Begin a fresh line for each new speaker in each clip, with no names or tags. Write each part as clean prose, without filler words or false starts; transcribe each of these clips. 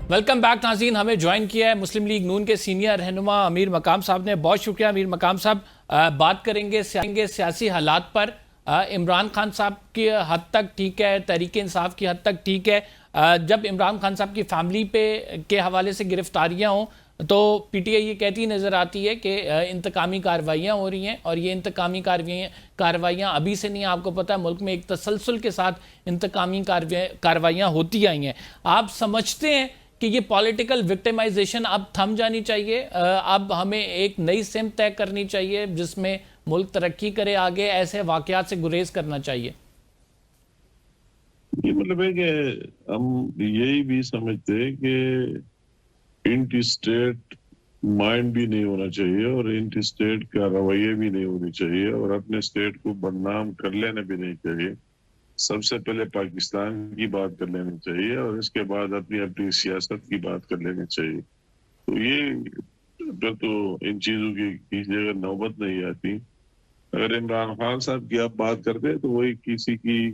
Welcome back ناظرین. ہمیں join کیا ہے مسلم لیگ نون کے سینئر رہنما امیر مقام صاحب نے. بہت شکریہ امیر مقام صاحب. بات کریں گے سیاسی حالات پر. عمران خان صاحب کی حد تک ٹھیک ہے, تحریک انصاف کی حد تک ٹھیک ہے. جب عمران خان صاحب کی فیملی کے حوالے سے گرفتاریاں ہوں تو پی ٹی آئی یہ کہتی نظر آتی ہے کہ انتقامی کارروائیاں ہو رہی ہیں, اور یہ انتقامی کارروائیاں ابھی سے نہیں. آپ کو پتہ ہے ملک میں ایک تسلسل کے ساتھ انتقامی کارروائیاں ہوتی آئی ہیں. آپ سمجھتے ہیں کہ یہ پولیٹیکل وکٹمائزیشن اب تھم جانی چاہیے, اب ہمیں ایک نئی سمت طے کرنی چاہیے جس میں ملک ترقی کرے, آگے ایسے واقعات سے گریز کرنا چاہیے؟
یہ مطلب ہے کہ ہم یہی بھی سمجھتے ہیں کہ انٹی اسٹیٹ مائنڈ بھی نہیں ہونا چاہیے اور انٹی اسٹیٹ کا رویہ بھی نہیں ہونی چاہیے اور اپنے اسٹیٹ کو بدنام کر لینا بھی نہیں چاہیے. سب سے پہلے پاکستان کی بات کر لینی چاہیے اور اس کے بعد اپنی سیاست کی بات کر لینی چاہیے. تو یہ پھر تو ان چیزوں کی جگہ نوبت نہیں آتی. اگر عمران خان صاحب کی آپ بات کرتے تو وہی کسی کی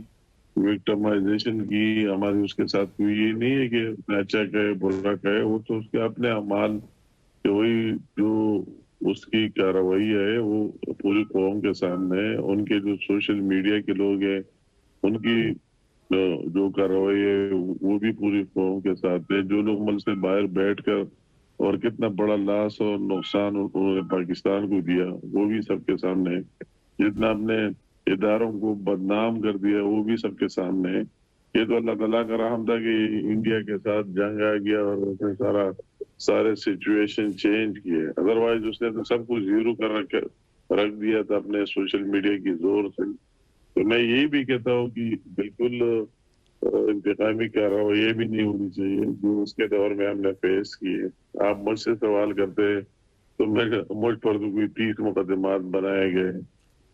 وکٹمائزیشن کی ہماری اس کے ساتھ کوئی یہ نہیں ہے کہ اچھا کہے برا کہے, وہ تو اس کے اپنے اعمال کہ وہی جو اس کی کارروائی ہے وہ پوری قوم کے سامنے ہے. ان کے جو سوشل میڈیا کے لوگ ہیں ان کی جو کارروائی ہے وہ بھی پوری قوم کے ساتھ ہے. جو لوگ ملک سے باہر بیٹھ کر اور کتنا بڑا لاس اور نقصان انہوں نے پاکستان کو دیا وہ بھی سب کے سامنے ہے. جتنا اپنے اداروں کو بدنام کر دیا وہ بھی سب کے سامنے ہے. یہ تو اللہ تعالیٰ کا رحم تھا کہ انڈیا کے ساتھ جنگ آ گیا اور اس نے سارے سچویشن چینج کیے. ادروائز اس نے تو سب کچھ زیرو کر رکھ دیا تھا اپنے سوشل میڈیا کی زور سے. تو میں یہی بھی کہتا ہوں کہ بالکل انتقامی کارروائی بھی نہیں ہونی چاہیے جو اس کے دور میں ہم نے فیس کیے. آپ مجھ سے سوال کرتے تو مجھ پر تو کوئی 30 مقدمات بنائے گئے,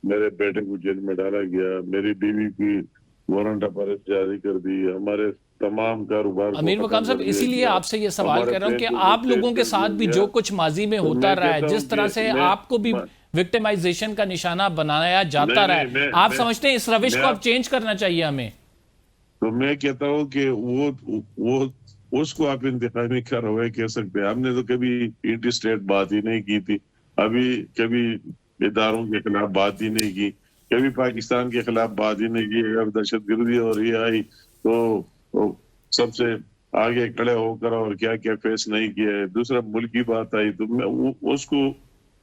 میرے بیٹے کو جیل میں ڈالا گیا, میری بیوی کی وارنٹ آف ارسٹ جاری کر دی, ہمارے تمام کاروبار کو
امیر مقام
ختم
صاحب
کر دیا
اسی لیے
گیا,
آپ سے یہ سوال
ہمارے
کر رہا ہوں
بہن
کہ
کو
آپ
جیل
لوگوں کے
کر
ساتھ
دیا
بھی
گیا.
جو کچھ ماضی میں
تو
ہوتا
میں
رہا ہے,
کہتا ہوں
جس طرح
کہ
سے آپ کو بھی وکٹمائزیشن کا نشانہ بنایا جاتا رہا ہے, آپ سمجھتے ہیں اس روش کو اب چینج کرنا چاہیے ہمیں؟
تو میں کہتا ہوں کہ وہ اس کو آپ انتخابی کارروائی کہہ سکتے ہیں. ہم نے تو کبھی انٹی اسٹیٹ بات ہی نہیں کی تھی, ابھی کبھی اداروں کے خلاف بات ہی نہیں کی, کبھی پاکستان کے خلاف بات ہی نہیں کی. اگر دہشت گردی اور یہ آئی تو سب سے آگے کھڑے ہو کر اور کیا کیا فیس نہیں کیا ہے. دوسرا ملک کی بات آئی تو میں اس کو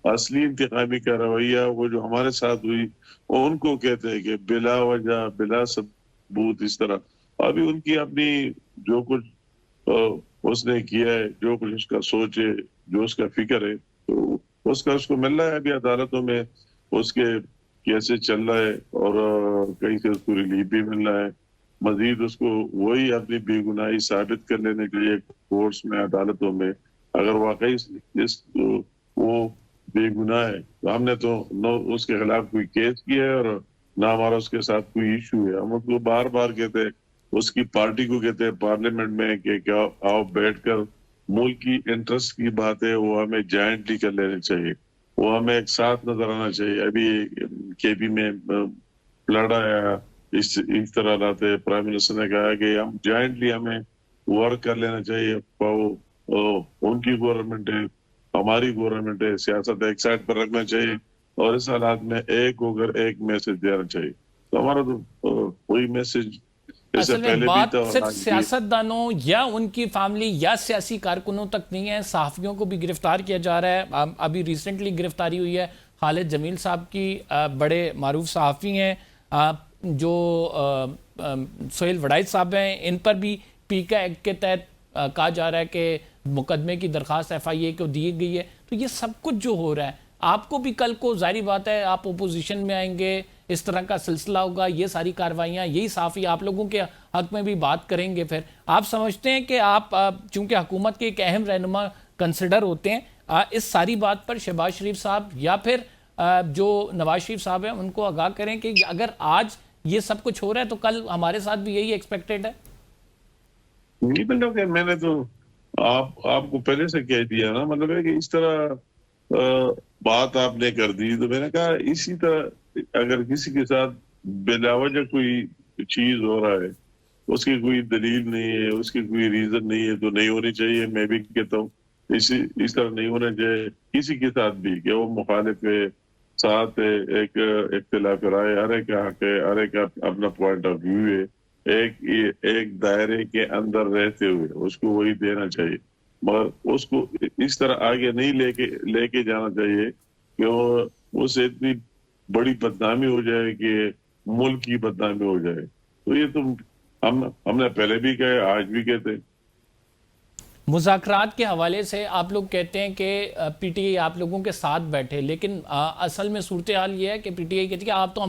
اصلی انتخابی کارروائیاں وہ جو ہمارے ساتھ ہوئی وہ ان کو کہتے ہیں کہ بلا وجہ بلا ثبوت اس طرح. ابھی ان کی اپنی جو کچھ اس نے کیا ہے, جو کچھ اس کا سوچ ہے, جو اس کا فکر ہے, تو اس کا اس کو مل رہا ہے ابھی عدالتوں میں. اس کے کیسے چل رہا ہے اور کہیں سے اس کو ریلیف بھی مل رہا ہے. مزید اس کو وہی اپنی بے گناہی ثابت کر لینے کے لیے کورٹس میں عدالتوں میں اگر واقعی وہ بے گناہ ہے تو ہم نے تو نہ اس کے خلاف کوئی کیس کیا ہے اور نہ ہمارا اس کے ساتھ کوئی ایشو ہے. ہم اس کو بار بار کہتے ہیں, اس کی پارٹی کو کہتے ہیں پارلیمنٹ میں کہ کیا آؤ بیٹھ کر ملک کی انٹرسٹ کی بات ہے وہ ہمیں جوائنٹلی کر لینے چاہیے, وہ ہمیں ایک ساتھ نظر آنا چاہیے. ابھی کے پی میں فلڈ آیا, اس طرح لاتے پرائم منسٹر نے کہا کہ ہم جوائنٹلی ہمیں ورک کر لینا چاہیے. ان کی گورنمنٹ ہے, ہماری گورنمنٹ ہے, سیاست ایک سائڈ پر رکھنا چاہیے اور اس حالات میں ایک ہو کر ایک میسج دینا چاہیے. تو ہمارا تو وہی میسج
اصل میں بات صرف سیاست دانوں یا ان کی فیملی یا سیاسی کارکنوں تک نہیں ہے, صحافیوں کو بھی گرفتار کیا جا رہا ہے. ابھی ریسنٹلی گرفتاری ہوئی ہے خالد جمیل صاحب کی, بڑے معروف صحافی ہیں جو سہیل وڑائچ صاحب ہیں, ان پر بھی پیکا ایکٹ کے تحت کہا جا رہا ہے کہ مقدمے کی درخواست ایف آئی اے کو دی گئی ہے. تو یہ سب کچھ جو ہو رہا ہے, آپ کو بھی کل کو ظاہری بات ہے آپ اپوزیشن میں آئیں گے, اس طرح کا سلسلہ ہوگا, یہ ساری کاروائیاں, یہی صحافی آپ لوگوں کے حق میں بھی بات کریں گے. پھر آپ سمجھتے ہیں کہ آپ چونکہ حکومت کے ایک اہم رہنما کنسیڈر ہوتے ہیں, اس ساری بات پر شہباز شریف صاحب یا پھر جو نواز شریف صاحب ہیں ان کو آگاہ کریں کہ اگر آج یہ سب کچھ ہو رہا ہے تو کل ہمارے ساتھ بھی یہی ایکسپیکٹڈ ہے؟
میں نے تو آپ کو پہلے سے کہہ دیا نا, مطلب ہے کہ اس طرح بات آپ نے کر دی تو میں نے کہا اسی طرح اگر کسی کے ساتھ بلا وجہ کوئی چیز ہو رہا ہے اس کی کوئی دلیل نہیں ہے, اس کی کوئی ریزن نہیں ہے, تو نہیں ہونی چاہیے. میں بھی کہتا ہوں اس طرح نہیں ہونا چاہیے کسی کے ساتھ بھی, کہ وہ مخالف ہے, ساتھ ہے, ایک اختلاف رائے, ہر ایک کا حق ہے, ہر ایک کا اپنا پوائنٹ آف ویو ہے, ایک دائرے کے اندر رہتے ہوئے اس کو وہی دینا چاہیے. مگر اس کو اس طرح آگے نہیں لے کے جانا چاہیے کہ وہ اس سے اتنی بڑی بدنامی ہو جائے کہ ملک کی بدنامی ہو جائے. تو یہ تو ہم نے پہلے بھی کہے, آج بھی کہتے ہیں.
مذاکرات کے حوالے سے آپ لوگ کہتے ہیں کہ پی ٹی آئی آپ لوگوں کے ساتھ بیٹھے, لیکن اصل میں صورتحال یہ ہے کہ پی ٹی آئی کہتی ہے کہ آپ تو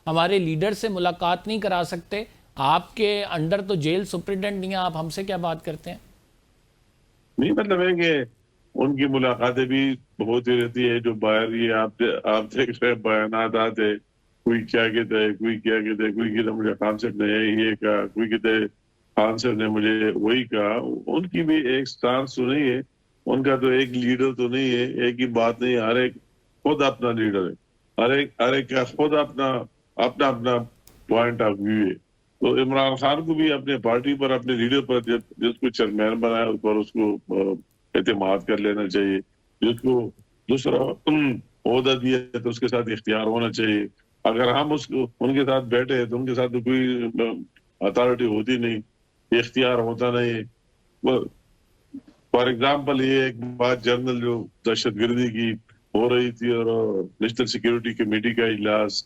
ہمارے لیڈر سے ملاقات نہیں کرا سکتے, آپ کے انڈر تو جیل سپرنٹینڈنٹ نہیں ہے, آپ ہم سے کیا بات کرتے ہیں؟
نہیں, مطلب ہے کہ ان کی ملاقاتیں بھی بہت ہی رہتی ہے. جو باہر یہ آپ دیکھ رہے بیانات آتے, کوئی کیا کہتے ہیں, کوئی کیا کہتے ہیں, کوئی کہتے مجھے خان صاحب نے یہ کہا, کوئی کہتے خان صاحب نے مجھے وہی کہا. ان کی بھی ایک سٹانس تو نہیں ہے, ان کا تو ایک لیڈر تو نہیں ہے, ایک ہی بات نہیں ہے, ہر ایک خود اپنا لیڈر ہے, ہر ایک کا خود اپنا پوائنٹ آف ویو ہے. تو عمران خان کو بھی اپنے پارٹی پر, اپنے لیڈر پر, جس کو چیئرمین بنایا اس پر اس کو اعتماد کر لینا چاہیے. جس کو دوسرا عہدہ دیا ہے تو اس کے ساتھ اختیار ہونا چاہیے. اگر ہم ان کے ساتھ بیٹھے تو ان کے ساتھ تو کوئی اتھارٹی ہوتی نہیں, اختیار ہوتا نہیں. فار ایگزامپل یہ ایک بات, جنرل جو دہشت گردی کی ہو رہی تھی اور نیشنل سیکورٹی کمیٹی کا اجلاس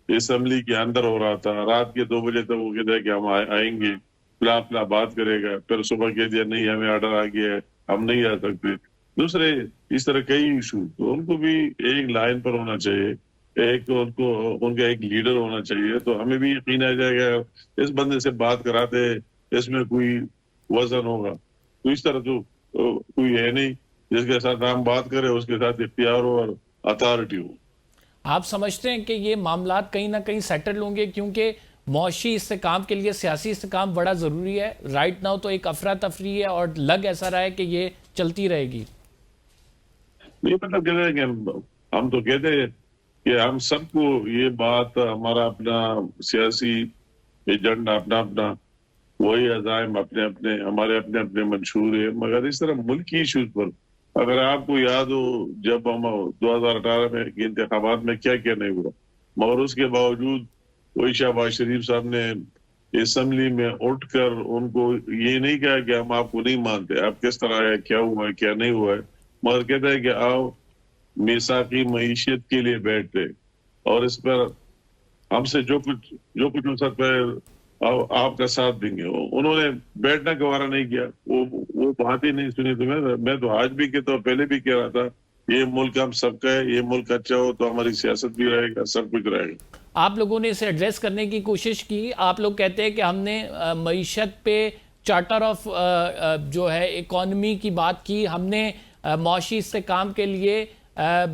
اسمبلی کے اندر ہو رہا تھا, رات کے 2 بجے تک وہ کہتا ہے کہ ہم آئیں گے, فلاں بات کرے گا, پھر صبح کہہ دیا نہیں ہمیں آرڈر آ گیا ہے, ہم نہیں آ سکتے. دوسرے اس طرح کئی ایشو, تو ان کو بھی ایک لائن پر ہونا چاہیے, ان کا ایک لیڈر ہونا چاہیے. تو ہمیں بھی یقین آ جائے گا اس بندے سے بات کراتے اس میں کوئی وزن ہوگا. تو اس طرح تو کوئی ہے نہیں جس کے ساتھ ہم بات کریں اس کے ساتھ اختیار ہو اور اتھارٹی ہو.
آپ سمجھتے ہیں کہ یہ معاملات کہیں نہ کہیں سیٹل ہوں گے؟ کیونکہ معاشی استحکام کے لیے سیاسی استحکام بڑا ضروری ہے. رائٹ ناؤ تو ایک افراتفری ہے اور لگ ایسا رہا ہے کہ یہ چلتی رہے گی.
نہیں, مطلب کہتے ہیں کہ ہم تو کہتے ہیں کہ ہم سب کو یہ بات, ہمارا اپنا سیاسی ایجنڈا اپنا وہی عزائم ہمارے اپنے منشور ہے. مگر اس طرح ملکی ایشوز پر اگر آپ کو یاد ہو, جب ہم 2018 میں انتخابات میں کیا نہیں ہوا, مگر اس کے باوجود وہی شہباز شریف صاحب نے اسمبلی میں اٹھ کر ان کو یہ نہیں کہا کہ ہم آپ کو نہیں مانتے, آپ کس طرح ہے, کیا ہوا ہے, کیا نہیں ہوا ہے, مگر کہتا ہے کہ آؤ میثاقی معیشت کے لیے بیٹھتے اور اس پر ہم سے جو کچھ ہو سکتا ہے آپ کا ساتھ دیں گے. انہوں نے بیٹھنا گوارا نہیں کیا, وہ بات ہی نہیں سنی. تو میں تو آج بھی کہتا ہوں, پہلے بھی کہہ رہا تھا, یہ ملک ہم سب کا ہے, یہ ملک اچھا ہو تو ہماری سیاست بھی رہے گا, سب کچھ رہے گا.
آپ لوگوں نے اسے ایڈریس کرنے کی کوشش کی. آپ لوگ کہتے ہیں کہ ہم نے معیشت پہ چارٹر آف جو ہے اکانومی کی بات کی, ہم نے معاشی استحکام کے لیے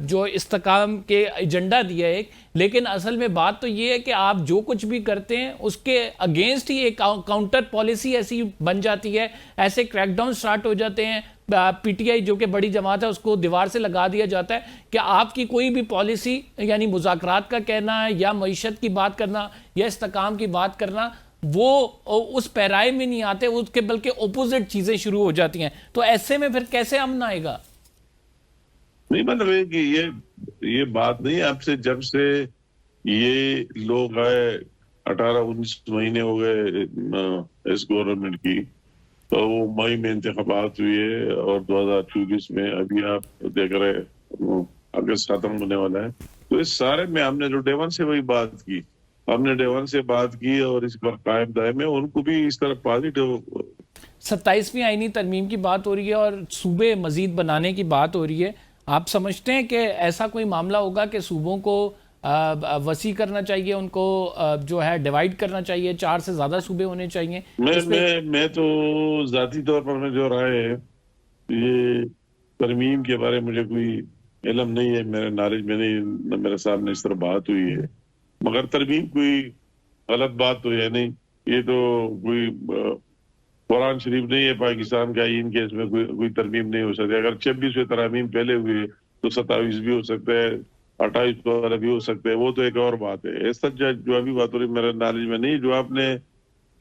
جو استحکام کے ایجنڈا دیا ایک, لیکن اصل میں بات تو یہ ہے کہ آپ جو کچھ بھی کرتے ہیں اس کے اگینسٹ ہی ایک کاؤنٹر پالیسی ایسی بن جاتی ہے, ایسے کریک ڈاؤن سٹارٹ ہو جاتے ہیں. پی ٹی آئی جو کہ بڑی جماعت ہے اس کو دیوار سے لگا دیا جاتا ہے کہ آپ کی کوئی بھی پالیسی, یعنی مذاکرات کا کہنا یا معیشت کی بات کرنا یا استحکام کی بات کرنا, وہ اس پیرائے میں نہیں آتے, اس کے بلکہ اپوزٹ چیزیں شروع ہو جاتی ہیں. تو ایسے میں پھر کیسے امن آئے گا؟
نہیں, مطلب ہے کہ یہ بات نہیں, اب سے جب سے یہ لوگ آئے 18-19 مہینے ہو گئے اس گورنمنٹ کی, تو وہ مئی میں انتخابات ہوئے اور 2024 میں ابھی آپ دیکھ رہے اگست ختم ہونے والا ہے. تو اس سارے میں ہم نے جو ڈے ون سے وہی بات کی, ہم نے ڈے ون سے بات کی اور اس پر قائم دائم ہے. ان کو بھی اس طرح پازیٹیو
27ویں آئینی ترمیم کی بات ہو رہی ہے اور صوبے مزید بنانے کی بات ہو رہی ہے. آپ سمجھتے ہیں کہ ایسا کوئی معاملہ ہوگا کہ صوبوں کو وسیع کرنا چاہیے, ان کو جو ہے ڈیوائیڈ کرنا چاہیے, 4 سے زیادہ صوبے ہونے چاہیے؟
میں تو ذاتی طور پر میں جو رائے ہے, یہ ترمیم کے بارے مجھے کوئی علم نہیں ہے, میرے نالج میں نہیں, نہ میرے سامنے اس طرح بات ہوئی ہے. مگر ترمیم کوئی غلط بات تو ہے نہیں, یہ تو کوئی قرآن شریف نہیں ہے پاکستان کا آئین کے اس میں کوئی ترمیم نہیں ہو سکتی. اگر 26 ترامیم پہلے ہوئے تو 27 بھی ہو سکتا ہے, 28 والا بھی ہو سکتا ہے, وہ تو ایک اور بات ہے. ایسا جو ابھی بات ہو رہی میرے نالج میں نہیں. جو آپ نے